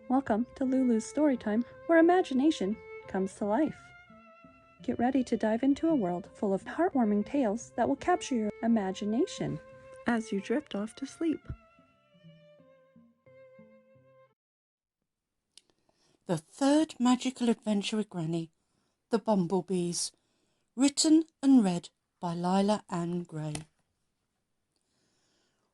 Welcome to Lulu's Storytime, where imagination comes to life. Get ready to dive into a world full of heartwarming tales that will capture your imagination as you drift off to sleep. The Third Magical Adventure with Granny, The Bumblebees, written and read by Lila-Ann Gray.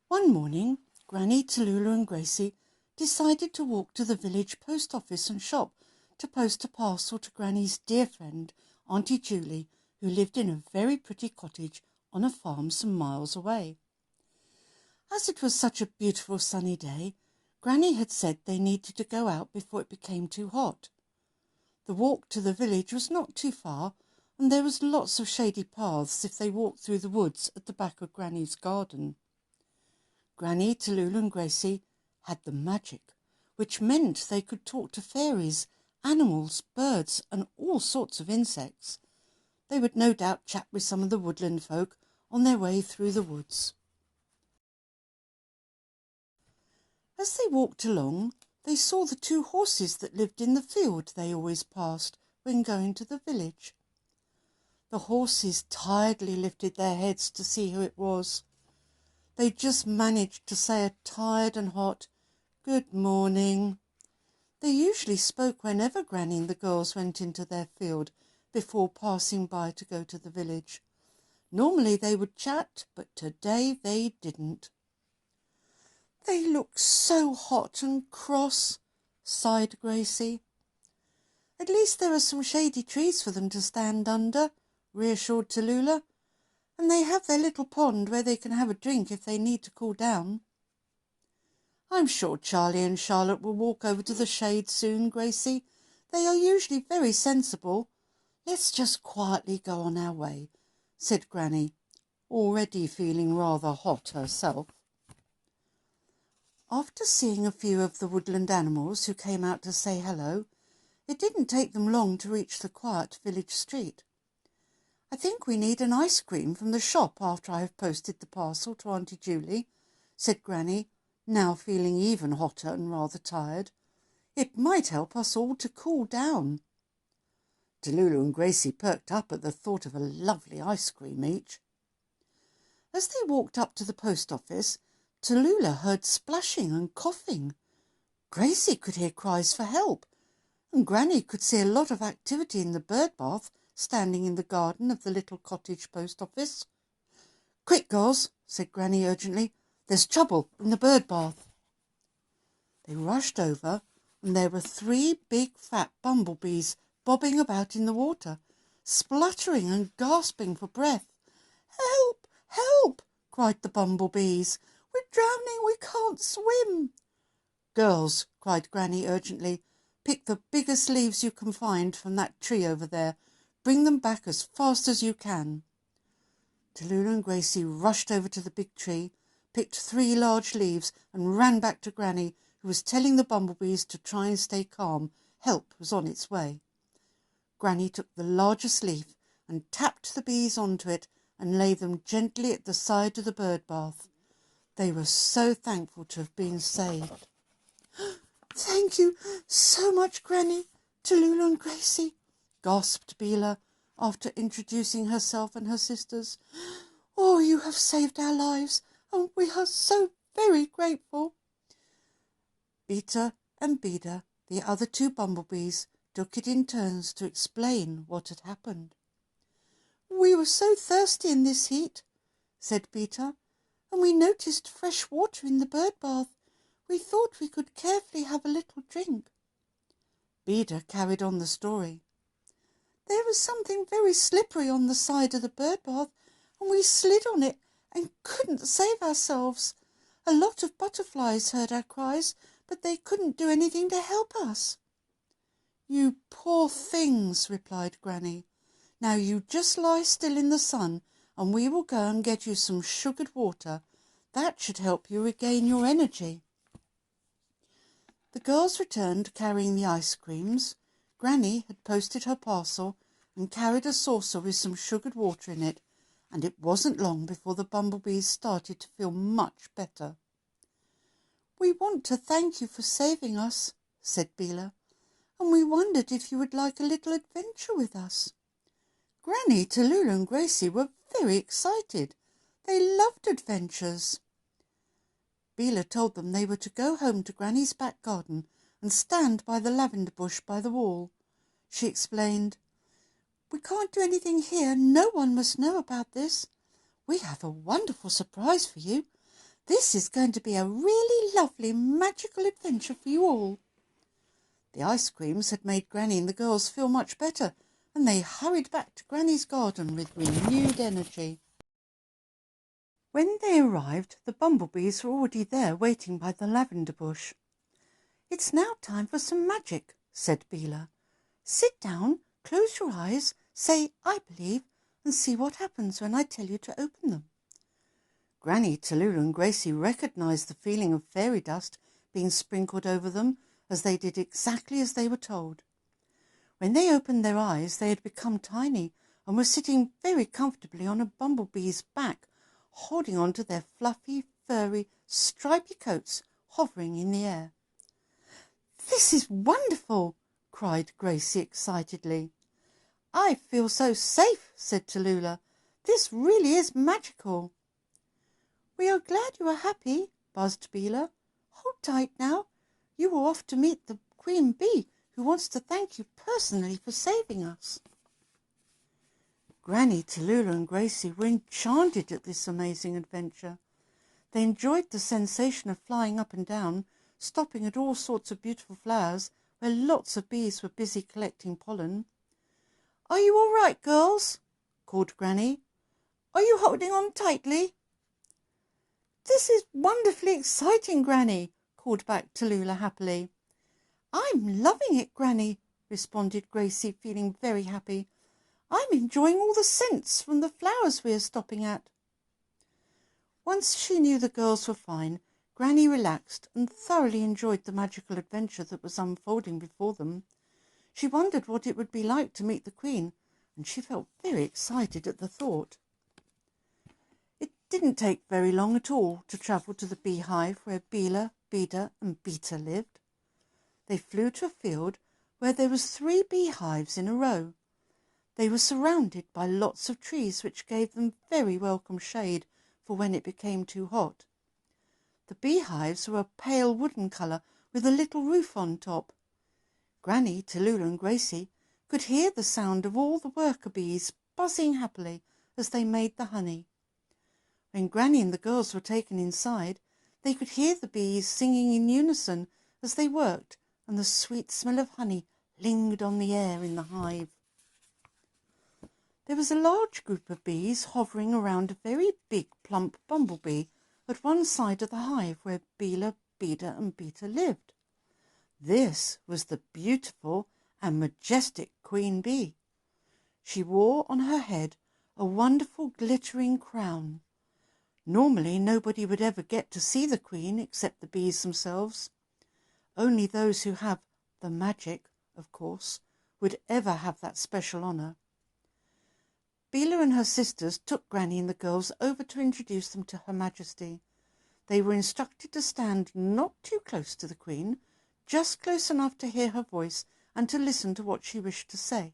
One morning, Granny, Lulu and Gracie decided to walk to the village post office and shop to post a parcel to Granny's dear friend, Auntie Julie, who lived in a very pretty cottage on a farm some miles away. As it was such a beautiful sunny day, Granny had said they needed to go out before it became too hot. The walk to the village was not too far, and there was lots of shady paths if they walked through the woods at the back of Granny's garden. Granny, Lulu and Gracie had the magic, which meant they could talk to fairies, animals, birds, and all sorts of insects. They would no doubt chat with some of the woodland folk on their way through the woods. As they walked along, they saw the two horses that lived in the field they always passed when going to the village. The horses tiredly lifted their heads to see who it was. They just managed to say a tired and hot "Good morning." They usually spoke whenever Granny and the girls went into their field before passing by to go to the village. Normally they would chat, but today they didn't. "They look so hot and cross," sighed Gracie. "At least there are some shady trees for them to stand under," reassured Tallulah, "and they have their little pond where they can have a drink if they need to cool down." "I'm sure Charlie and Charlotte will walk over to the shade soon, Gracie. They are usually very sensible. Let's just quietly go on our way," said Granny, already feeling rather hot herself. After seeing a few of the woodland animals who came out to say hello, it didn't take them long to reach the quiet village street. "I think we need an ice cream from the shop after I have posted the parcel to Auntie Julie," said Granny, now feeling even hotter and rather tired. "It might help us all to cool down." Lulu and Gracie perked up at the thought of a lovely ice cream each. As they walked up to the post office, Tallulah heard splashing and coughing. Gracie could hear cries for help, and Granny could see a lot of activity in the bird bath standing in the garden of the little cottage post office. "Quick, girls," said Granny urgently. "There's trouble in the bird bath." They rushed over, and there were 3 big fat bumblebees bobbing about in the water, spluttering and gasping for breath. "Help! Help!" cried the bumblebees. "We're drowning! We can't swim!" "Girls," cried Granny urgently, "pick the biggest leaves you can find from that tree over there. Bring them back as fast as you can." Tallulah and Gracie rushed over to the big tree, picked 3 large leaves, and ran back to Granny, who was telling the bumblebees to try and stay calm. Help was on its way. Granny took the largest leaf and tapped the bees onto it and laid them gently at the side of the bird bath. They were so thankful to have been saved. "Thank you so much, Granny, Tallulah and Gracie," gasped Bela after introducing herself and her sisters. "Oh, you have saved our lives, and we are so very grateful." Beta and Beda, the other 2 bumblebees, took it in turns to explain what had happened. "We were so thirsty in this heat," said Beta, "and we noticed fresh water in the bird bath. We thought we could carefully have a little drink." Beda carried on the story. "There was something very slippery on the side of the bird bath, and we slid on it and couldn't save ourselves. A lot of butterflies heard our cries, but they couldn't do anything to help us." "You poor things," replied Granny. "Now you just lie still in the sun, and we will go and get you some sugared water. That should help you regain your energy." The girls returned carrying the ice creams. Granny had posted her parcel and carried a saucer with some sugared water in it, and it wasn't long before the bumblebees started to feel much better. "We want to thank you for saving us," said Bela, "and we wondered if you would like a little adventure with us." Granny, Lulu and Gracie were very excited. They loved adventures. Bela told them they were to go home to Granny's back garden and stand by the lavender bush by the wall. She explained, "We can't do anything here. No one must know about this. We have a wonderful surprise for you. This is going to be a really lovely magical adventure for you all." The ice creams had made Granny and the girls feel much better, and they hurried back to Granny's garden with renewed energy. When they arrived, the bumblebees were already there waiting by the lavender bush. "It's now time for some magic," said Bela. "Sit down, close your eyes, say 'I believe,' and see what happens when I tell you to open them." Granny, Lulu and Gracie recognised the feeling of fairy dust being sprinkled over them as they did exactly as they were told. When they opened their eyes, they had become tiny and were sitting very comfortably on a bumblebee's back, holding on to their fluffy, furry, stripy coats, hovering in the air. "This is wonderful!" cried Gracie excitedly. "I feel so safe," said Tallulah. "This really is magical." "We are glad you are happy," buzzed Bela. "Hold tight now. You are off to meet the Queen Bee, who wants to thank you personally for saving us." Granny, Tallulah and Gracie were enchanted at this amazing adventure. They enjoyed the sensation of flying up and down, stopping at all sorts of beautiful flowers where lots of bees were busy collecting pollen. "Are you all right, girls?" called Granny. "Are you holding on tightly?" "This is wonderfully exciting, Granny," called back Tallulah happily. "I'm loving it, Granny," responded Gracie, feeling very happy. "I'm enjoying all the scents from the flowers we are stopping at." Once she knew the girls were fine, Granny relaxed and thoroughly enjoyed the magical adventure that was unfolding before them. She wondered what it would be like to meet the Queen, and she felt very excited at the thought. It didn't take very long at all to travel to the beehive where Bela, Beda and Beta lived. They flew to a field where there was 3 beehives in a row. They were surrounded by lots of trees which gave them very welcome shade for when it became too hot. The beehives were a pale wooden colour with a little roof on top. Granny, Tallulah and Gracie could hear the sound of all the worker bees buzzing happily as they made the honey. When Granny and the girls were taken inside, they could hear the bees singing in unison as they worked, and the sweet smell of honey lingered on the air in the hive. There was a large group of bees hovering around a very big plump bumblebee at one side of the hive where Bela, Beda and Beta lived. This was the beautiful and majestic Queen Bee. She wore on her head a wonderful glittering crown. Normally nobody would ever get to see the Queen except the bees themselves. Only those who have the magic, of course, would ever have that special honour. Bela and her sisters took Granny and the girls over to introduce them to Her Majesty. They were instructed to stand not too close to the Queen, just close enough to hear her voice and to listen to what she wished to say.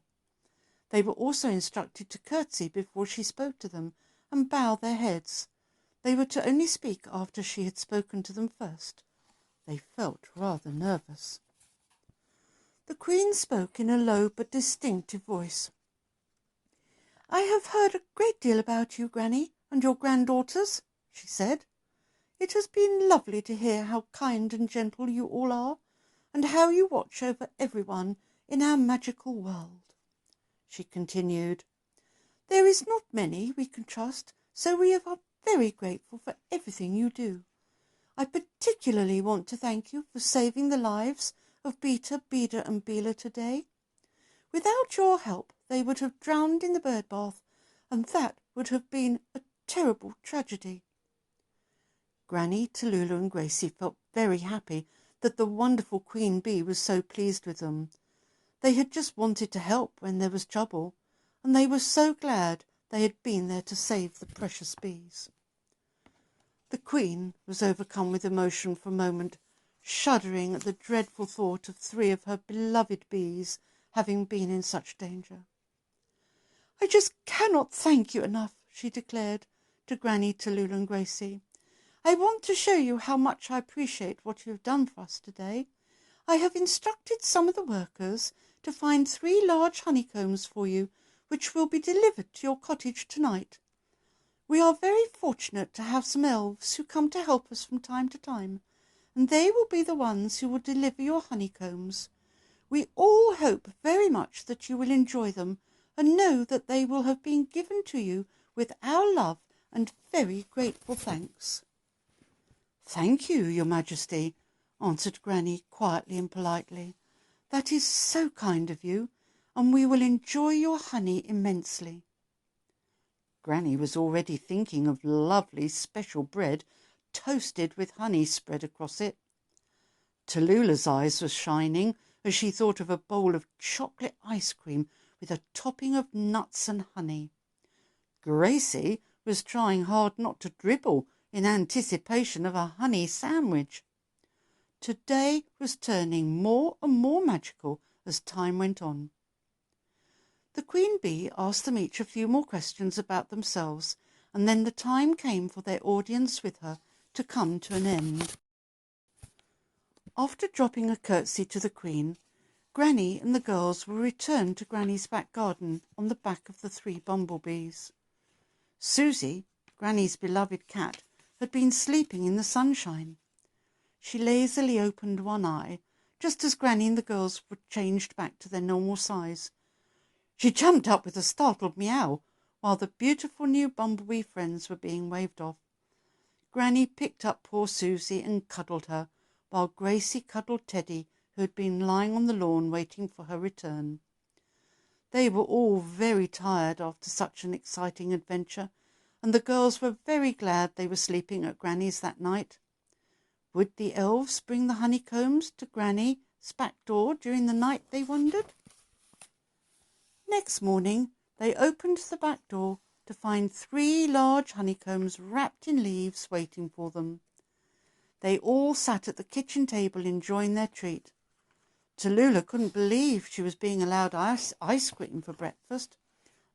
They were also instructed to curtsy before she spoke to them and bow their heads. They were to only speak after she had spoken to them first. They felt rather nervous. The Queen spoke in a low but distinctive voice. "I have heard a great deal about you, Granny, and your granddaughters," she said. "It has been lovely to hear how kind and gentle you all are, and how you watch over everyone in our magical world." She continued, "There is not many we can trust, so we are very grateful for everything you do. I particularly want to thank you for saving the lives of Beta, Beda and Bela today. Without your help, they would have drowned in the bird bath, and that would have been a terrible tragedy." Granny, Tallulah and Gracie felt very happy that the wonderful Queen Bee was so pleased with them. They had just wanted to help when there was trouble, and they were so glad they had been there to save the precious bees. The Queen was overcome with emotion for a moment. shuddering at the dreadful thought of 3 of her beloved bees having been in such danger. "I just cannot thank you enough," she declared to Granny, to Lulu and Gracie. "I want to show you how much I appreciate what you have done for us today. I have instructed some of the workers to find 3 large honeycombs for you, which will be delivered to your cottage tonight. We are very fortunate to have some elves who come to help us from time to time, and they will be the ones who will deliver your honeycombs. We all hope very much that you will enjoy them, and know that they will have been given to you with our love and very grateful thanks." "Thank you, Your Majesty," answered Granny quietly and politely. "That is so kind of you, and we will enjoy your honey immensely." Granny was already thinking of lovely special bread, toasted with honey spread across it. Tallulah's eyes were shining as she thought of a bowl of chocolate ice cream with a topping of nuts and honey. Gracie was trying hard not to dribble in anticipation of a honey sandwich. Today was turning more and more magical as time went on. The Queen Bee asked them each a few more questions about themselves, and then the time came for their audience with her to come to an end. After dropping a curtsy to the Queen, Granny and the girls were returned to Granny's back garden on the back of the 3 bumblebees. Susie, Granny's beloved cat, had been sleeping in the sunshine. She lazily opened one eye, just as Granny and the girls were changed back to their normal size. She jumped up with a startled meow, while the beautiful new bumblebee friends were being waved off. Granny picked up poor Susie and cuddled her, while Gracie cuddled Teddy, who had been lying on the lawn waiting for her return. They were all very tired after such an exciting adventure, and the girls were very glad they were sleeping at Granny's that night. Would the elves bring the honeycombs to Granny's back door during the night, they wondered? Next morning they opened the back door to find 3 large honeycombs wrapped in leaves waiting for them. They all sat at the kitchen table enjoying their treat. Tallulah couldn't believe she was being allowed ice cream for breakfast.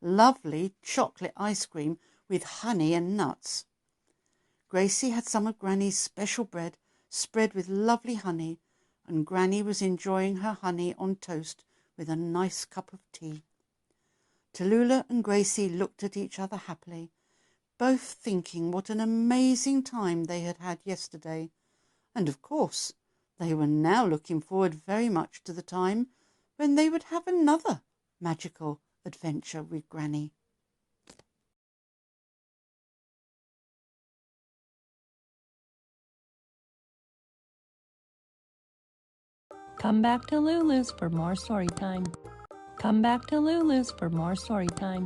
Lovely chocolate ice cream with honey and nuts. Gracie had some of Granny's special bread spread with lovely honey, and Granny was enjoying her honey on toast with a nice cup of tea. Tallulah and Gracie looked at each other happily, both thinking what an amazing time they had had yesterday, and of course they were now looking forward very much to the time when they would have another magical adventure with Granny. Come back to Lulu's for more story time. Come back to Lulu's for more story time.